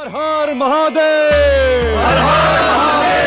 हर हर महादेव, हर हर महादेव।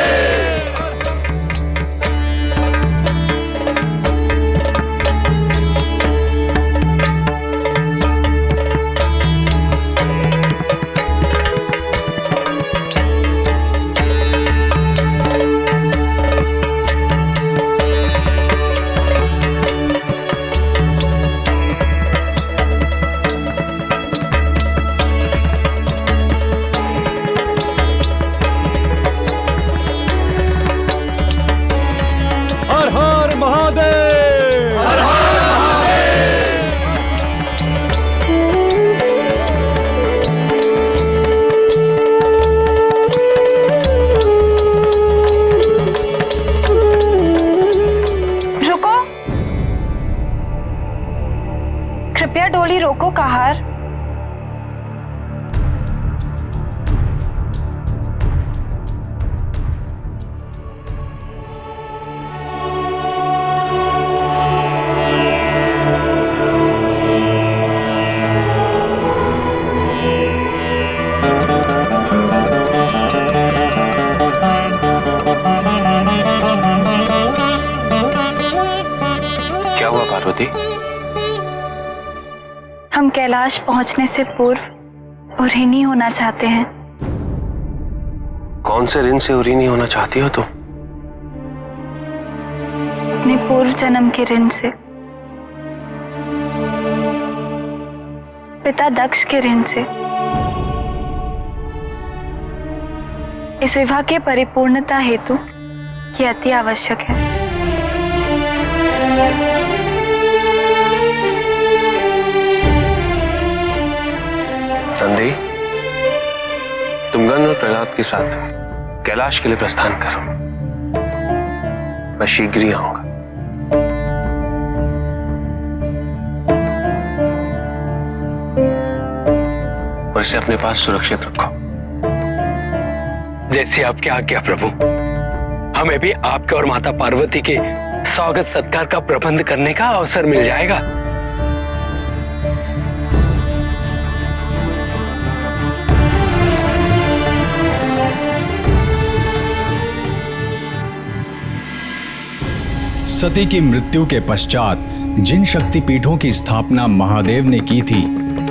कृपया डोली रोको कहार। क्या हुआ पार्वती? हम कैलाश पहुंचने से पूर्व ऋणी होना चाहते हैं। कौन से ऋण से ऋणी होना चाहती हो तुम? अपने पूर्व जन्म के ऋण से, पिता दक्ष के ऋण से। इस विवाह के परिपूर्णता हेतु ये अति आवश्यक है। संधि, तुम गण और प्रहलाद के साथ कैलाश के लिए प्रस्थान करो। मैं शीघ्र ही आऊंगा। और इसे अपने पास सुरक्षित रखो। जैसी आपकी आज्ञा प्रभु। हमें भी आपके और माता पार्वती के स्वागत सत्कार का प्रबंध करने का अवसर मिल जाएगा। सती की मृत्यु के पश्चात जिन शक्तिपीठों की स्थापना महादेव ने की थी,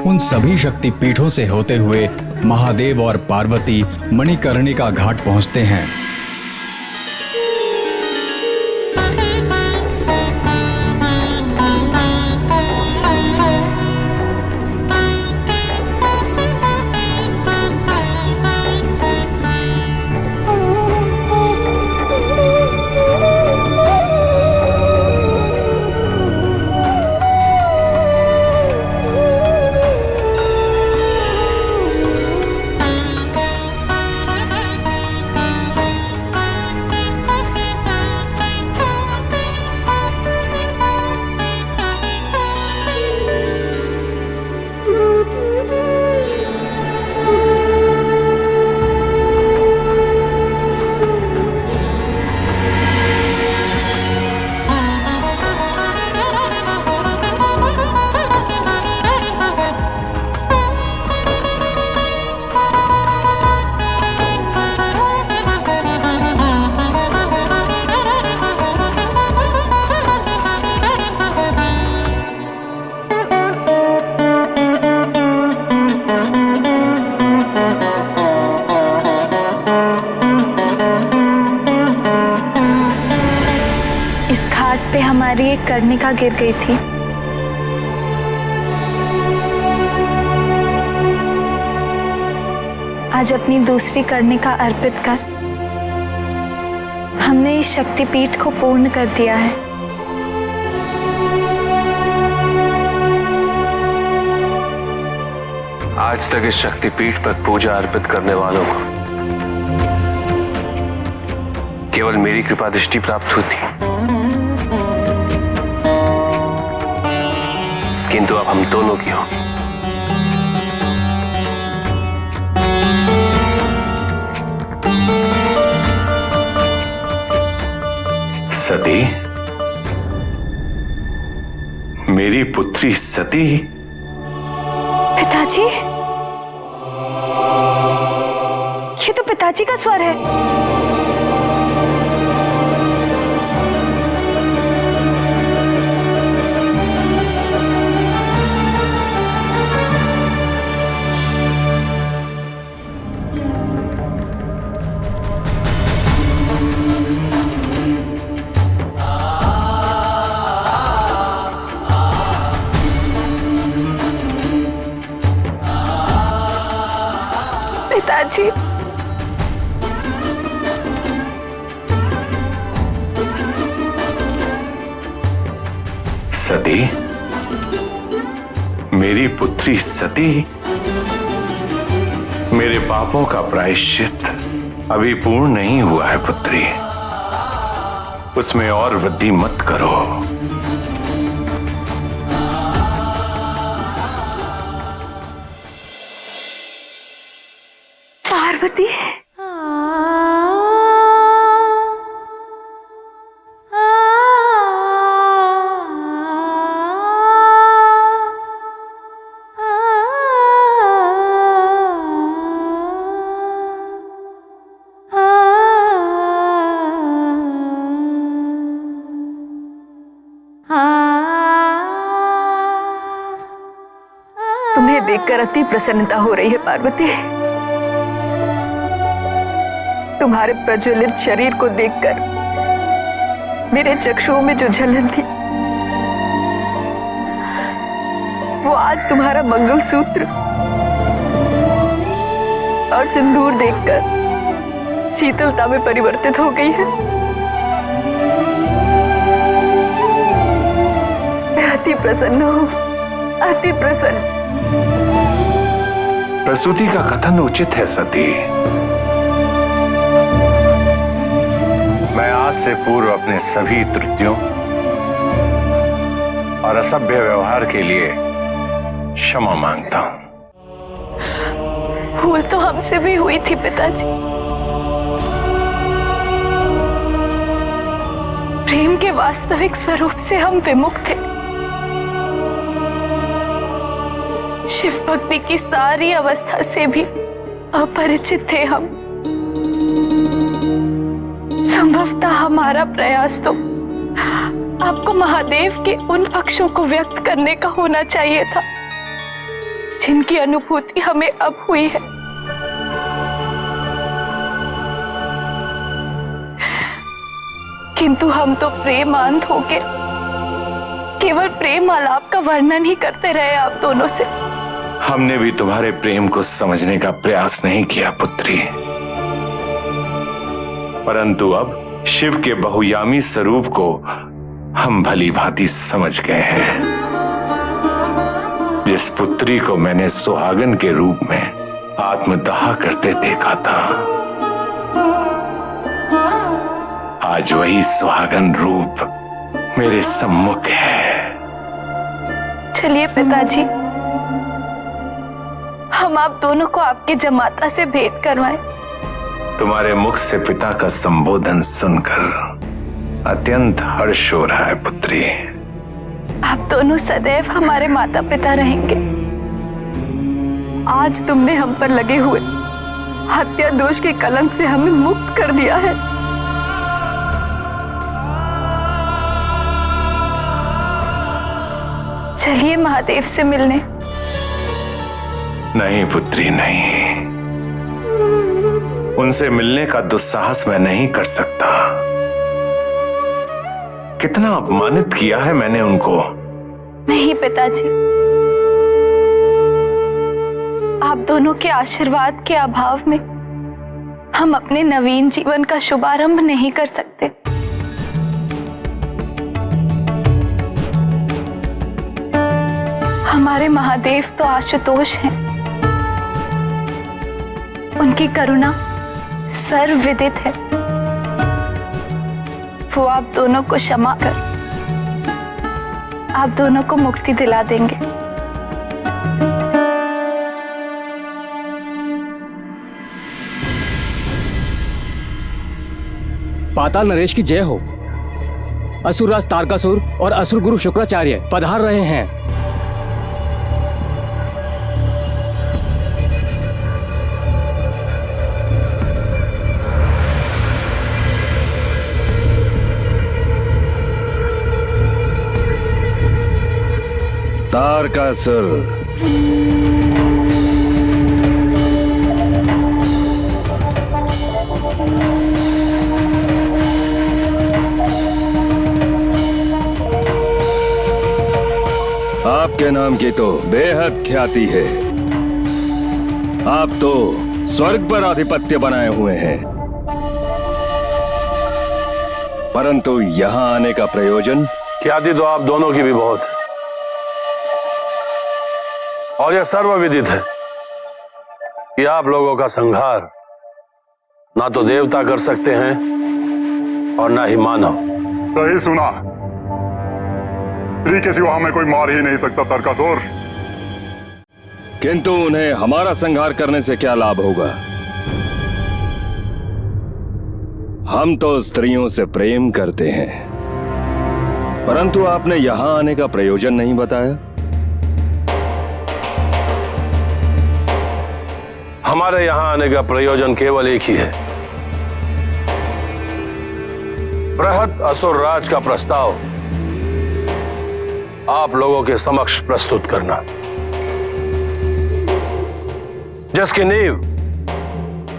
उन सभी शक्तिपीठों से होते हुए महादेव और पार्वती मणिकर्णिका घाट पहुंचते हैं। इस घाट पे हमारी एक कर्णिका गिर गई थी। आज अपनी दूसरी कर्णिका अर्पित कर हमने इस शक्तिपीठ को पूर्ण कर दिया है। आज तक इस शक्तिपीठ पर पूजा अर्पित करने वालों को केवल मेरी कृपा दृष्टि प्राप्त हुई थी, किंतु अब हम दोनों की होगी। सती, मेरी पुत्री सती। पिताजी, पिताजी का स्वर है। पिताजी, सती, मेरी पुत्री सती, मेरे पापों का प्रायश्चित अभी पूर्ण नहीं हुआ है पुत्री, उसमें और वृद्धि मत करो। पार्वती, तुम्हें देखकर अति प्रसन्नता हो रही है पार्वती। तुम्हारे प्रज्वलित शरीर को देखकर मेरे चक्षुओं में जो जलन थी, वो आज तुम्हारा मंगलसूत्र और सिंदूर देखकर शीतलता में परिवर्तित हो गई है। मैं अति प्रसन्न हूँ, अति प्रसन्न। प्रसूति का कथन उचित है सती। मैं आज से पूर्व अपने सभी त्रुटियों और असभ्य व्यवहार के लिए क्षमा मांगता हूं। भूल तो हमसे भी हुई थी पिताजी। प्रेम के वास्तविक स्वरूप से हम विमुख थे। शिव भक्ति की सारी अवस्था से भी अपरिचित थे हम। संभवतः हमारा प्रयास तो आपको महादेव के उन पक्षों को व्यक्त करने का होना चाहिए था जिनकी अनुभूति हमें अब हुई है। किंतु हम तो प्रेमांध होके केवल प्रेम आलाप का वर्णन ही करते रहे आप दोनों से। हमने भी तुम्हारे प्रेम को समझने का प्रयास नहीं किया पुत्री, परंतु अब शिव के बहुयामी स्वरूप को हम भली भांति समझ गए हैं। जिस पुत्री को मैंने सुहागन के रूप में आत्मदाह करते देखा था, आज वही सुहागन रूप मेरे सम्मुख है। चलिए पिताजी, हम आप दोनों को आपके जमाता से भेंट करवाएं। तुम्हारे मुख से पिता का संबोधन सुनकर अत्यंत हर्ष हो रहा है पुत्री। आप दोनों सदैव हमारे माता पिता रहेंगे। आज तुमने हम पर लगे हुए हत्या दोष के कलंक से हमें मुक्त कर दिया है। चलिए महादेव से मिलने। नहीं पुत्री नहीं, उनसे मिलने का दुस्साहस मैं नहीं कर सकता। कितना अपमानित किया है मैंने उनको। नहीं पिताजी, आप दोनों के आशीर्वाद के अभाव में हम अपने नवीन जीवन का शुभारंभ नहीं कर सकते। हमारे महादेव तो आशुतोष हैं। उनकी करुणा सर्वविदित है। वो आप दोनों को क्षमा कर आप दोनों को मुक्ति दिला देंगे। पाताल नरेश की जय हो। असुरराज तारकासुर और असुर गुरु शुक्राचार्य पधार रहे हैं। तारकासुर। आपके नाम की तो बेहद ख्याति है। आप तो स्वर्ग पर आधिपत्य बनाए हुए हैं, परंतु यहाँ आने का प्रयोजन? ख्याति तो आप दोनों की भी बहुत है, और यह सर्वविदित है कि आप लोगों का संहार ना तो देवता कर सकते हैं और ना ही मानव। सही सुना। स्त्री के सिवा हमें कोई मार ही नहीं सकता तारकासुर। किंतु उन्हें हमारा संहार करने से क्या लाभ होगा? हम तो स्त्रियों से प्रेम करते हैं, परंतु आपने यहां आने का प्रयोजन नहीं बताया। हमारे यहां आने का प्रयोजन केवल एक ही है, बृहत असुर राज का प्रस्ताव आप लोगों के समक्ष प्रस्तुत करना, जिसकी नींव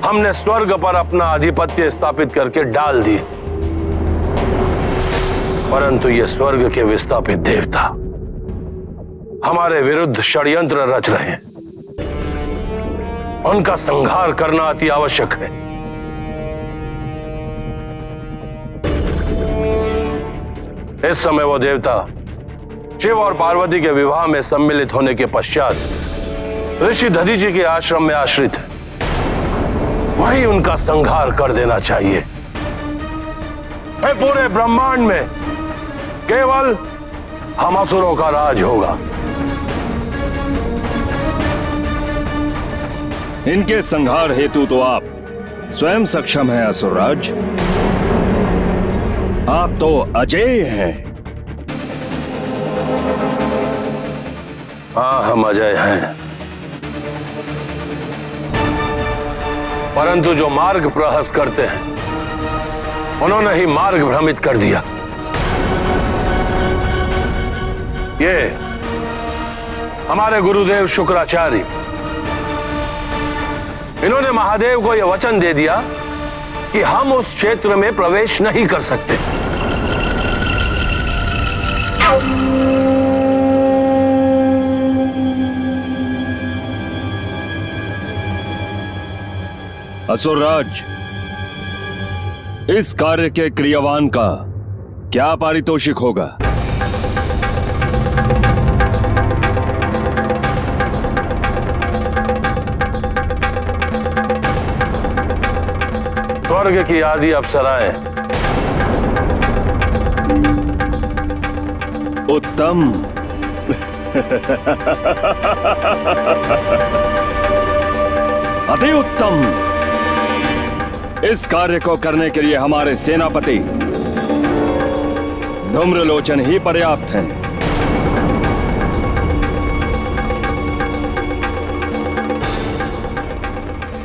हमने स्वर्ग पर अपना आधिपत्य स्थापित करके डाल दी, परंतु ये स्वर्ग के विस्थापित देवता हमारे विरुद्ध षड्यंत्र रच रहे हैं। उनका संहार करना अति आवश्यक है। इस समय वो देवता शिव और पार्वती के विवाह में सम्मिलित होने के पश्चात ऋषि दधीचि के आश्रम में आश्रित है। वहीं उनका संहार कर देना चाहिए। पूरे ब्रह्मांड में केवल हम असुरों का राज होगा। इनके संहार हेतु तो आप स्वयं सक्षम हैं असुरराज। आप तो अजेय हैं। हाँ, हम अजय हैं, परंतु जो मार्ग प्रहस करते हैं उन्होंने ही मार्ग भ्रमित कर दिया। ये हमारे गुरुदेव शुक्राचार्य, इन्होंने महादेव को यह वचन दे दिया कि हम उस क्षेत्र में प्रवेश नहीं कर सकते। असुरराज, इस कार्य के क्रियावान का क्या पारितोषिक होगा? स्वर्ग की आदि अप्सराएं। उत्तम। अति उत्तम। इस कार्य को करने के लिए हमारे सेनापति धूम्रलोचन ही पर्याप्त हैं।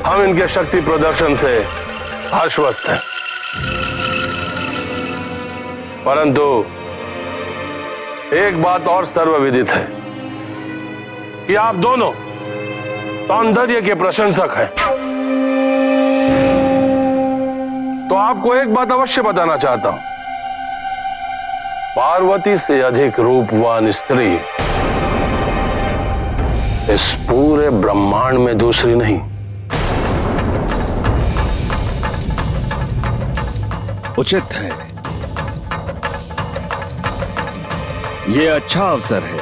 हम इनके शक्ति प्रदर्शन से आश्वस्त हैं, परंतु एक बात और सर्वविदित है कि आप दोनों सौंदर्य के प्रशंसक हैं। तो आपको एक बात अवश्य बताना चाहता हूं, पार्वती से अधिक रूपवान स्त्री इस पूरे ब्रह्मांड में दूसरी नहीं। उचित है। यह अच्छा अवसर है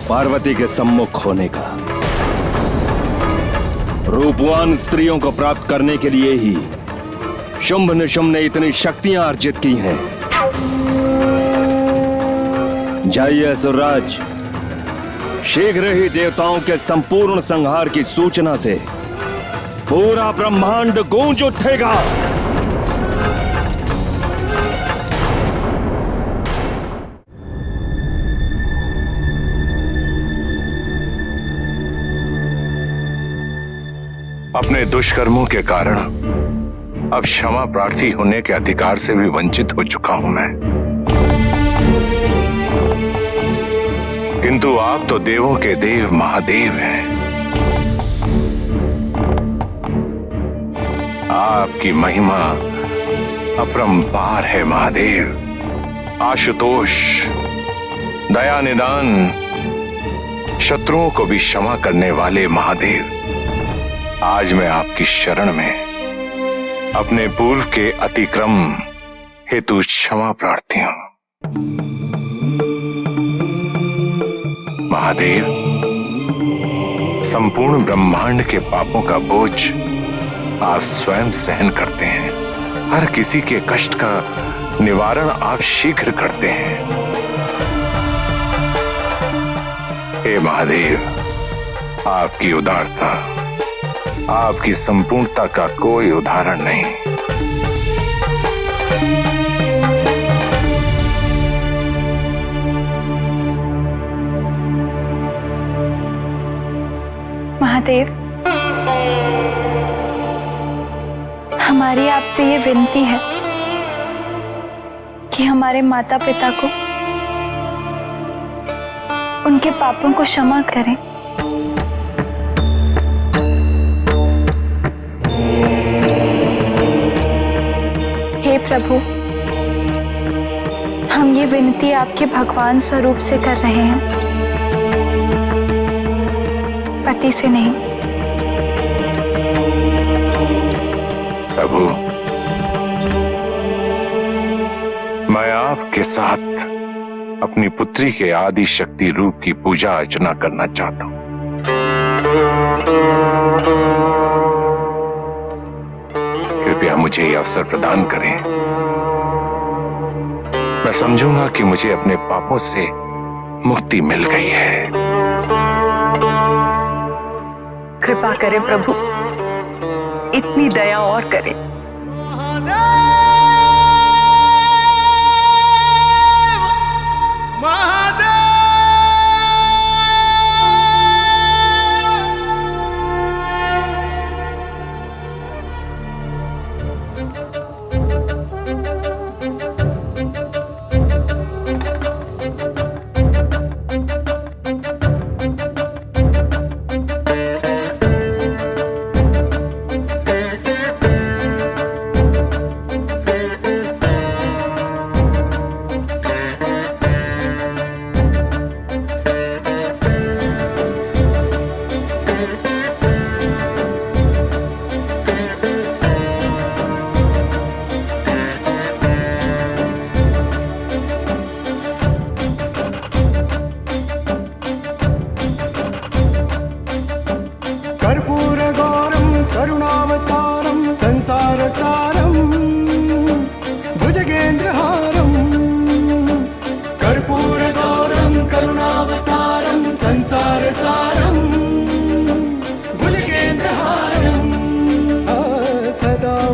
पार्वती के सम्मुख होने का। रूपवान स्त्रियों को प्राप्त करने के लिए ही शुंभ निशुंभ ने इतनी शक्तियां अर्जित की हैं। जाइए असुरराज, शीघ्र ही देवताओं के संपूर्ण संहार की सूचना से पूरा ब्रह्मांड गूंज उठेगा। अपने दुष्कर्मों के कारण अब क्षमा प्रार्थी होने के अधिकार से भी वंचित हो चुका हूं मैं। किंतु आप तो देवों के देव महादेव हैं। आपकी महिमा अपरंपार है महादेव। आशुतोष, दया निदान, शत्रुओं को भी क्षमा करने वाले महादेव, आज मैं आपकी शरण में अपने पूर्व के अतिक्रम हेतु क्षमा प्रार्थी हूं। महादेव, संपूर्ण ब्रह्मांड के पापों का बोझ आप स्वयं सहन करते हैं। हर किसी के कष्ट का निवारण आप शीघ्र करते हैं। हे महादेव, आपकी उदारता, आपकी संपूर्णता का कोई उदाहरण नहीं। महादेव, हमारी आपसे ये विनती है कि हमारे माता पिता को, उनके पापों को क्षमा करें। हे प्रभु, हम ये विनती आपके भगवान स्वरूप से कर रहे हैं, पति से नहीं। प्रभु, मैं आपके साथ अपनी पुत्री के आदि शक्ति रूप की पूजा अर्चना करना चाहता हूं। कृपया मुझे ये अवसर प्रदान करें। मैं समझूंगा कि मुझे अपने पापों से मुक्ति मिल गई है। कृपा करें प्रभु, इतनी दया और करें।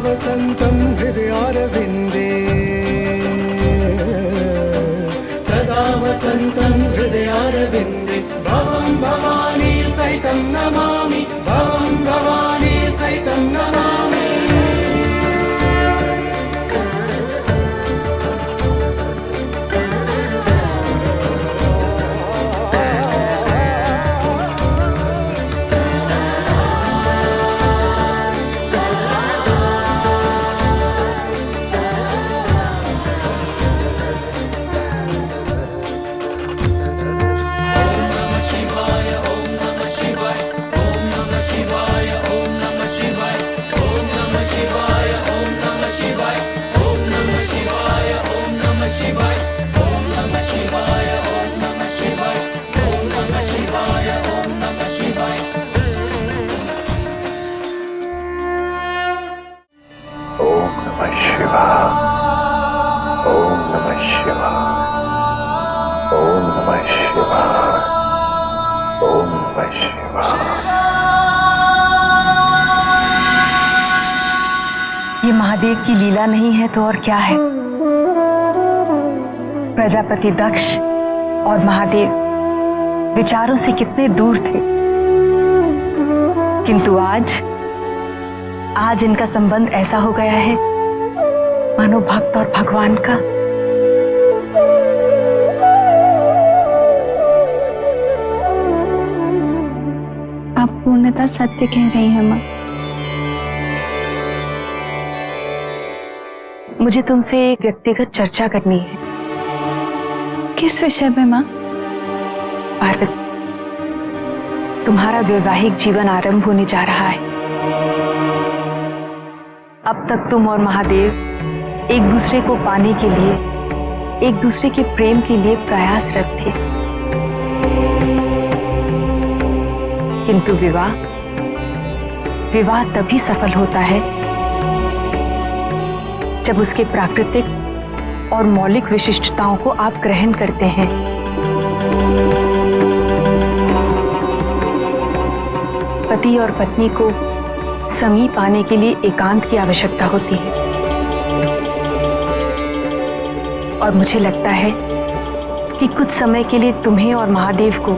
वसन्तं हृदयारविन्दे, सदा वसन्तं हृदयारविन्दे, भवं भवानी सहितं नमामि, भवं भवानी सहितं नमामि। ये महादेव की लीला नहीं है तो और क्या है। प्रजापति दक्ष और महादेव विचारों से कितने दूर थे, किंतु आज इनका संबंध ऐसा हो गया है मानो भक्त और भगवान का। पूर्णतः सत्य कह रही है माँ। मुझे तुमसे एक व्यक्तिगत चर्चा करनी है। किस विषय में माँ? पार्वती, तुम्हारा वैवाहिक जीवन आरंभ होने जा रहा है। अब तक तुम और महादेव एक दूसरे को पाने के लिए, एक दूसरे के प्रेम के लिए प्रयासरत थे, किंतु विवाह तभी सफल होता है जब उसके प्राकृतिक और मौलिक विशिष्टताओं को आप ग्रहण करते हैं। पति और पत्नी को समीप आने के लिए एकांत की आवश्यकता होती है, और मुझे लगता है कि कुछ समय के लिए तुम्हें और महादेव को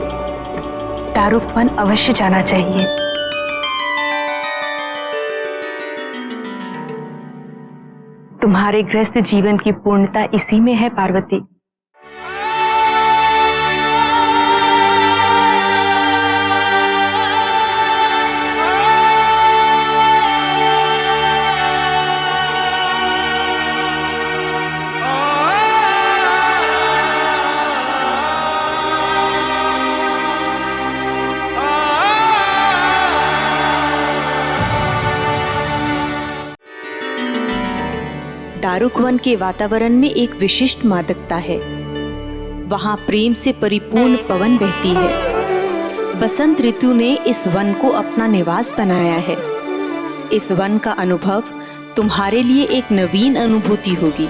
दारुक वन अवश्य जाना चाहिए। तुम्हारे गृहस्थ जीवन की पूर्णता इसी में है पार्वती। दारुक वन के वातावरण में एक विशिष्ट मादकता है। वहां प्रेम से परिपूर्ण पवन बहती है। बसंत ऋतु ने इस वन को अपना निवास बनाया है। इस वन का अनुभव तुम्हारे लिए एक नवीन अनुभूति होगी।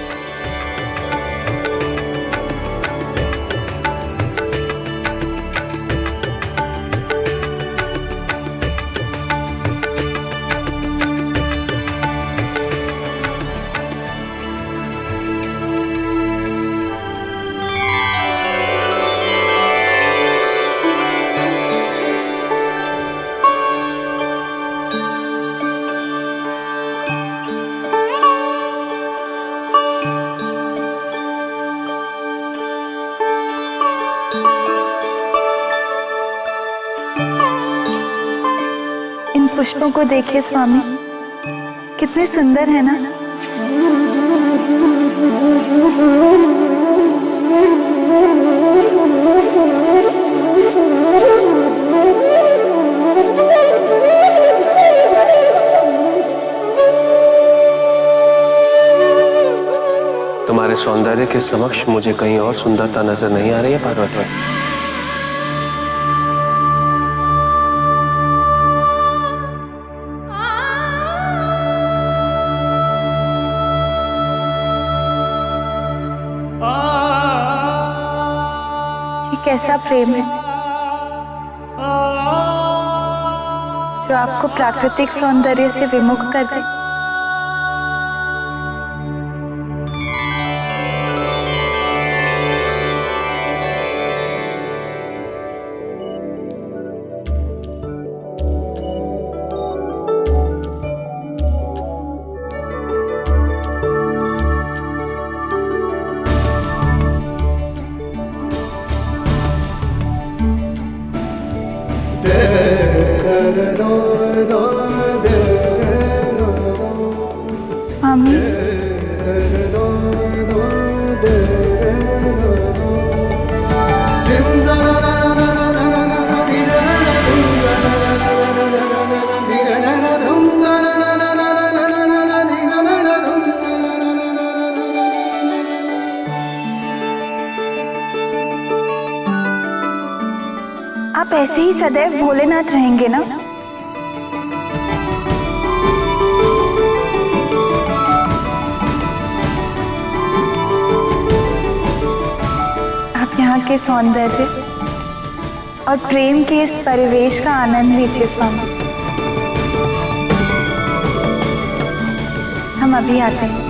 पुष्पों को देखिए स्वामी, कितने सुंदर है ना। तुम्हारे सौंदर्य के समक्ष मुझे कहीं और सुंदरता नजर नहीं आ रही है पार्वती। कैसा प्रेम है जो आपको प्राकृतिक सौंदर्य से विमुख कर दे। मामी, आप ऐसे ही सदैव भोलेनाथ रहेंगे ना? आप यहाँ के सौंदर्य और प्रेम के इस परिवेश का आनंद लीजिए स्वामी। हम अभी आते हैं।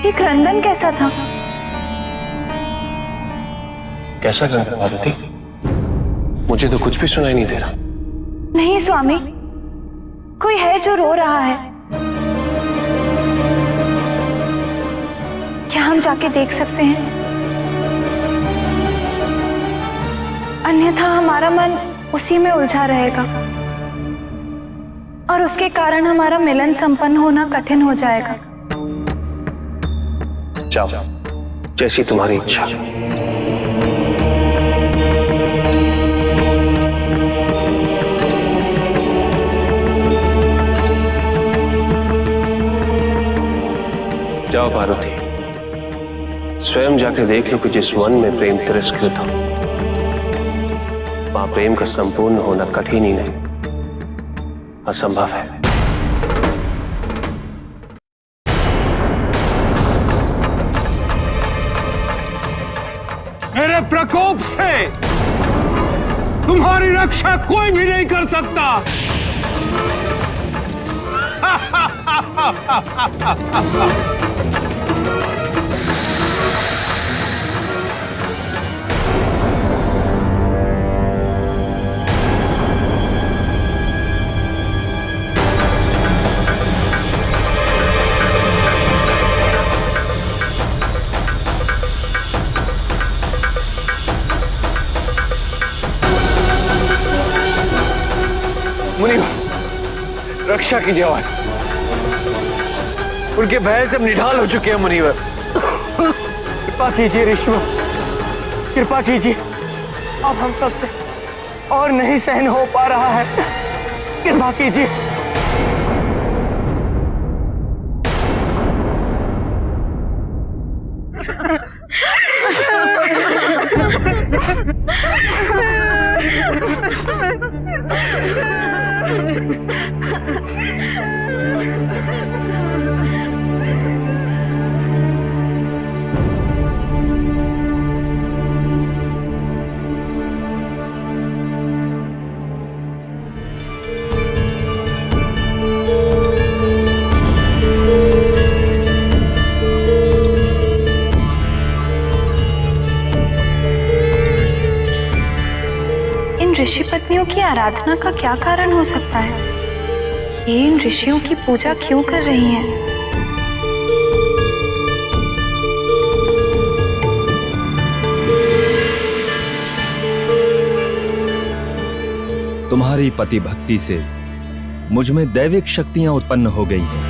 ये क्रंदन कैसा था? कैसा क्रंदन पार्वती? मुझे तो कुछ भी सुनाई नहीं दे रहा। नहीं स्वामी, कोई है जो रो रहा है। क्या हम जाके देख सकते हैं? अन्यथा हमारा मन उसी में उलझा रहेगा और उसके कारण हमारा मिलन संपन्न होना कठिन हो जाएगा। जाओ, जैसी तुम्हारी इच्छा। जाओ पार्वती, स्वयं जाकर देख लो कि जिस मन में प्रेम तिरस्कृत हो, वहां प्रेम का संपूर्ण होना कठिन ही नहीं, असंभव है। मेरे प्रकोप से तुम्हारी रक्षा कोई भी नहीं कर सकता। मुनिवर, रक्षा कीजिए आवाज। उनके भय से हम निढाल हो चुके हैं मुनिवर। कृपा कीजिए ऋषिवर, कृपा कीजिए। अब हम सबसे और नहीं सहन हो पा रहा है, कृपा कीजिए। ऋषि पत्नियों की आराधना का क्या कारण हो सकता है? ये इन ऋषियों की पूजा क्यों कर रही हैं? तुम्हारी पति भक्ति से मुझ में दैविक शक्तियां उत्पन्न हो गई हैं।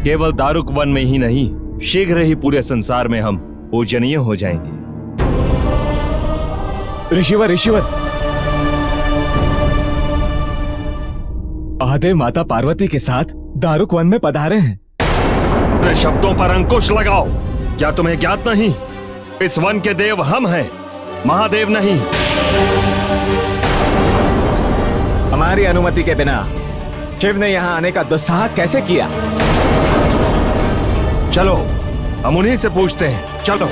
केवल दारुक वन में ही नहीं, शीघ्र ही पूरे संसार में हम पूजनीय हो जाएंगे। ऋषिवर, ऋषिवर, महादेव माता पार्वती के साथ दारुक वन में पधारे हैं। अपने शब्दों पर अंकुश लगाओ। क्या तुम्हें ज्ञात नहीं, इस वन के देव हम हैं, महादेव नहीं। हमारी अनुमति के बिना शिव ने यहाँ आने का दुस्साहस कैसे किया? चलो, हम उन्हीं से पूछते हैं। चलो।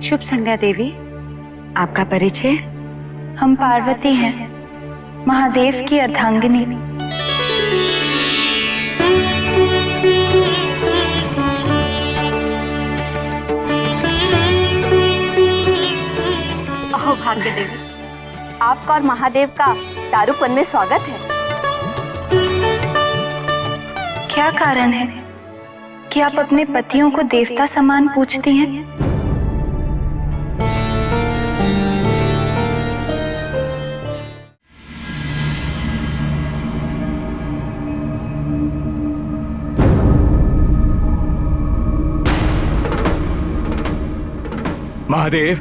शुभ संध्या देवी, आपका परिचय? हम पार्वती हैं, महादेव की अर्धांगिनी। ओह भाग्य देवी, आपका और महादेव का दारुक वन में स्वागत है। क्या कारण है कि आप अपने पतियों को देवता समान पूजती हैं? महादेव,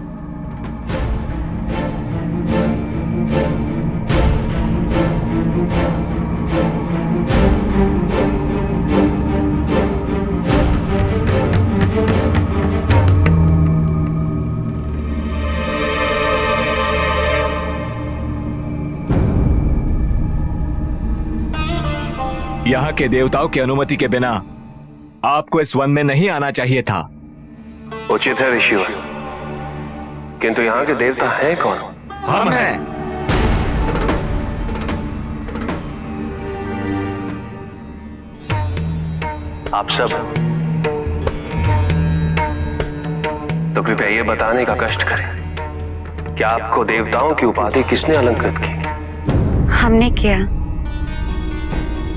यहाँ के देवताओं की अनुमति के बिना आपको इस वन में नहीं आना चाहिए था। उचित है ऋषिवर, किंतु यहाँ के देवता हैं कौन? हम हैं। आप सब तो कृपया ये बताने का कष्ट करें कि आपको देवताओं की उपाधि किसने अलंकृत की? हमने किया।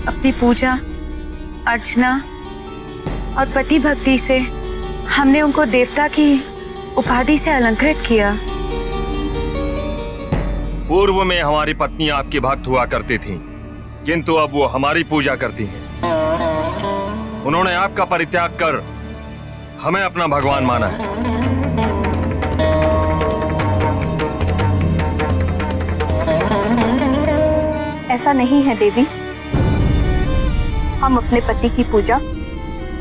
अपनी पूजा अर्चना और पति भक्ति से हमने उनको देवता की उपाधि से अलंकृत किया। पूर्व में हमारी पत्नी आपकी भक्त हुआ करती थी, किंतु अब वो हमारी पूजा करती हैं। उन्होंने आपका परित्याग कर हमें अपना भगवान माना है। ऐसा नहीं है देवी। हम अपने पति की पूजा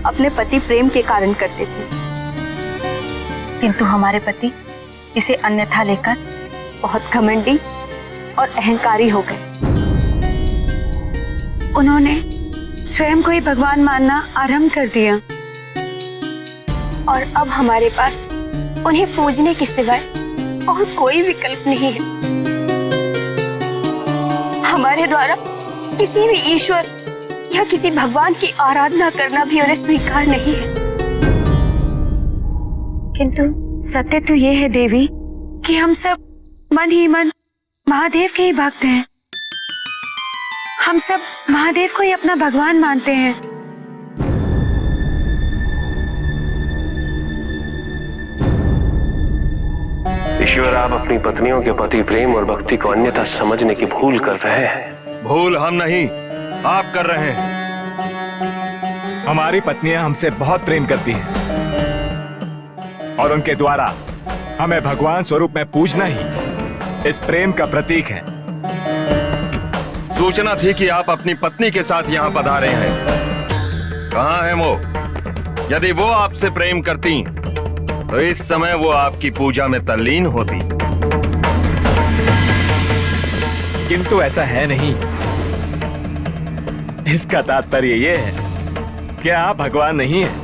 अपने पति प्रेम के कारण करते थे, किंतु हमारे पति इसे अन्यथा लेकर बहुत घमंडी और अहंकारी हो गए। उन्होंने स्वयं को ही भगवान मानना आरंभ कर दिया और अब हमारे पास उन्हें पूजने के सिवाय और कोई विकल्प नहीं है। हमारे द्वारा किसी भी ईश्वर या किसी भगवान की आराधना करना भी उन्हें स्वीकार नहीं है। किंतु सत्य तो ये है देवी कि हम सब मन ही मन महादेव के ही भक्त हैं। हम सब महादेव को ही अपना भगवान मानते हैं। ईश्वर, आप अपनी पत्नियों के प्रति प्रेम और भक्ति को अन्यथा समझने की भूल कर रहे हैं। भूल हम नहीं, आप कर रहे हैं। हमारी पत्नियां हमसे बहुत प्रेम करती हैं और उनके द्वारा हमें भगवान स्वरूप में पूजना ही इस प्रेम का प्रतीक है। सूचना थी कि आप अपनी पत्नी के साथ यहाँ पधारे हैं। कहाँ है वो? यदि वो आपसे प्रेम करती तो इस समय वो आपकी पूजा में तल्लीन होती, किंतु ऐसा है नहीं। इसका तात्पर्य ये है कि आप भगवान नहीं हैं।